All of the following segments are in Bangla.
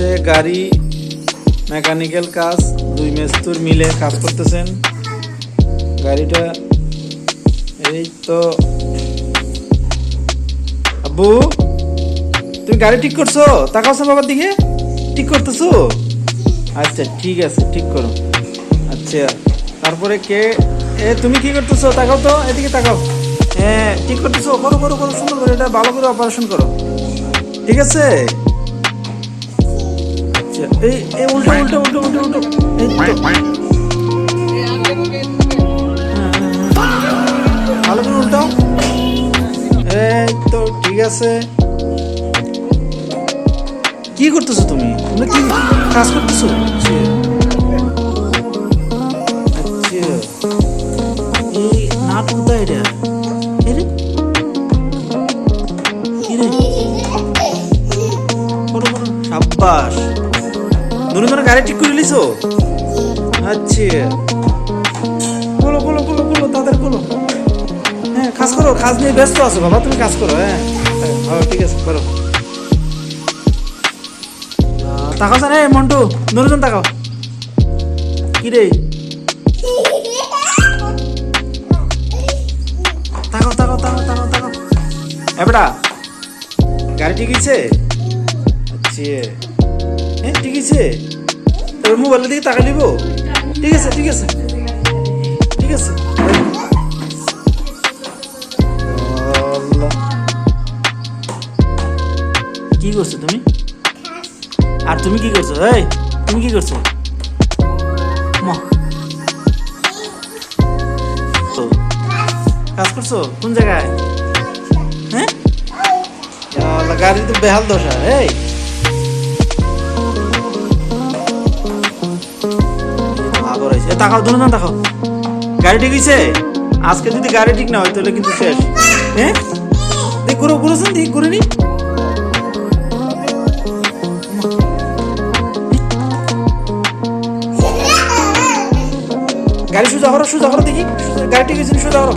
হচ্ছে গাড়ি মেকানিক্যাল কাজ, দুই মেস্তুর মিলে কাজ করতেছেন গাড়িটা। এই তো আব্বু, তুমি গাড়ি ঠিক করছো? তাকাওছো বাবার দিকে, ঠিক করতেছো? আচ্ছা ঠিক আছে, ঠিক করো। আচ্ছা তারপরে কে? তুমি কি করতেছো? তাকাও তো, এদিকে তাকাও। হ্যাঁ ঠিক করতেছো, করো করো করো, সুন্দর করে এটা ভালো করে অপারেশন করো, ঠিক আছে? আচ্ছা এই উল্টো উল্টো উল্টো উল্টো উল্টো, এই তো ভালো করে উল্টাও। এই তো ঠিক আছে। কি করতেছো তুমি? তুমি কি কাজ করতেছো? আচ্ছা এই নাট কোথায় এটা? সাব্বাস, দুজনে গাড়ি ঠিক করে লিছো। আচ্ছা বলো বলো বলো বলো, তাদের বলো। হ্যাঁ কাজ করো, কাজ নিয়ে ব্যস্ত আছো বাবা, তুমি কাজ করো। হ্যাঁ হ্যাঁ ঠিক আছে, করো। তাকাও স্যার, এই মন্টু দুজন তাকাও। কি রে? তাকাও তাকাও তাকাও তাকাও তাকাও। এবড়া গাড়ি ঠিক আছে? আচ্ছা হ্যাঁ ঠিক আছে। তোর মোবাইলের দিকে তাকা নিব। ঠিক আছে ঠিক আছে ঠিক আছে। কি করছো তুমি? আর তুমি কি করছো? এই তুমি কি করছো? কাজ করছো কোন জায়গায়? হ্যাঁ গাড়ি তো বেহাল দশা। এই তাকাও, দুজন তাকাও। গাড়ি ঠিক হয়েছে? আজকে যদি গাড়ি ঠিক না হয় তাহলে কিন্তু শেষ। হ্যাঁ দেখ ঘুরো, ঘুরেছেন দেখ, ঘুরে নি। গাড়ি সোজা করো, সোজা করো দেখি। গাড়ি ঠিক হয়েছে, সোজা করো,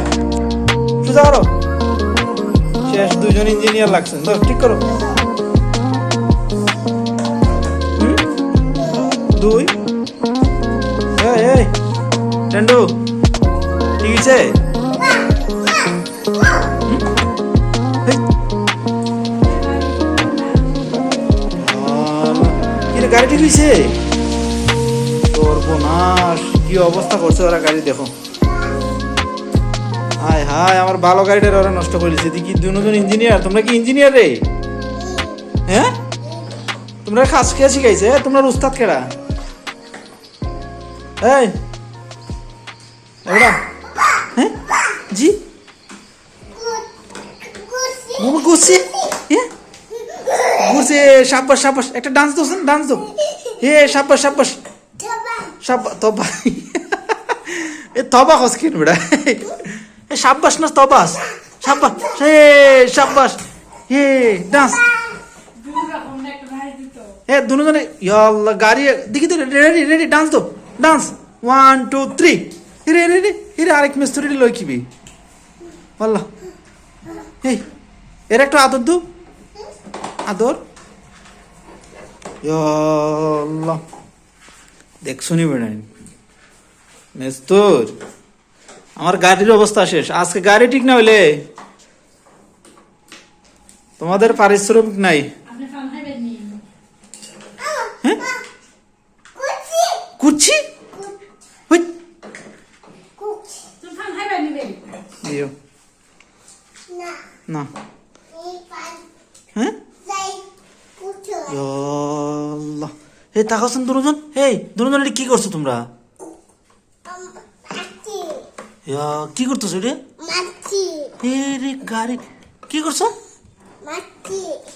সোজা করো। শেষ, দুইজন ইঞ্জিনিয়ার লাগছেন তো, ঠিক করো। দুই এই টেন্ডু ঠিক আছে? গাড়ি ঠিক হয়েছে? সর্বনাশ, কি অবস্থা করছে ওরা গাড়ি, দেখো। হায় হায়, আমার ভালো গাড়িটা ওরা নষ্ট করেছে। দেখি দুজন ইঞ্জিনিয়ার। তোমরা কি ইঞ্জিনিয়ার রে? হ্যাঁ তোমরা কাজ কে শিখাইছে? তোমরা উস্তাদ কেডা? এই এবার হ্যাঁ জি ঘুরছি। হ্যাঁ ঘুরছে। সাব্বাস সাব্বাস, একটা ডান্স দোস, ডান্স দো। হে সাব্বাস সাব্বাস সাব্বাস। তবা এ তবা হস কিন বেড়া। এ সাব্বাস না তবাস? সাব্বাস, হে সাব্বাস, হে ডান্স। হে দুজনে ইয়াল্লাহ গাড়ি দেখি তো, রেডি রেডি, ডান্স দো, ডান্স। 1 2 3 রে রে রে রে। আরেক মিস্ত্রি লই কিবি আল্লাহ। এই এর একটা আদর দু, আদর। আল্লাহ দেখছুনি বেড়াই মেস্তুর, আমার গাড়ির অবস্থা শেষ। আজকে গাড়ি ঠিক না হইলে তোমাদের পারিশ্রমিক নাই। হ্যাঁ কুচি না। হ্যাঁ এই তাকাছেন দুজন। এই দুজন কি করছো তোমরা? কি করতেছো রে? রে গাড়ি কি করছো?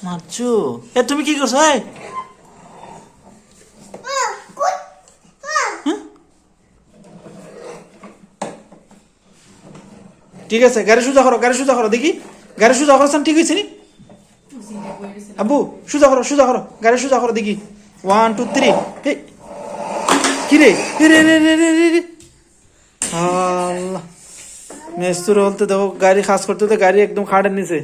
মারছো? এ তুমি কি করছো? ঠিক আছে, গাড়ি সোজা করো, গাড়ি সোজা করো দেখি। গাড়ি সোজা করছেন ঠিক হয়েছে নি? আব্বু সোজা করো, সোজা করো, গাড়ি সোজা করো দেখি। 1 2 3 কি রে? রে রে রে রে রে। আল্লাহ মেস্তুর বলতে দেখো গাড়ি খাস করতে তো গাড়ি একদম খাটের নিচে।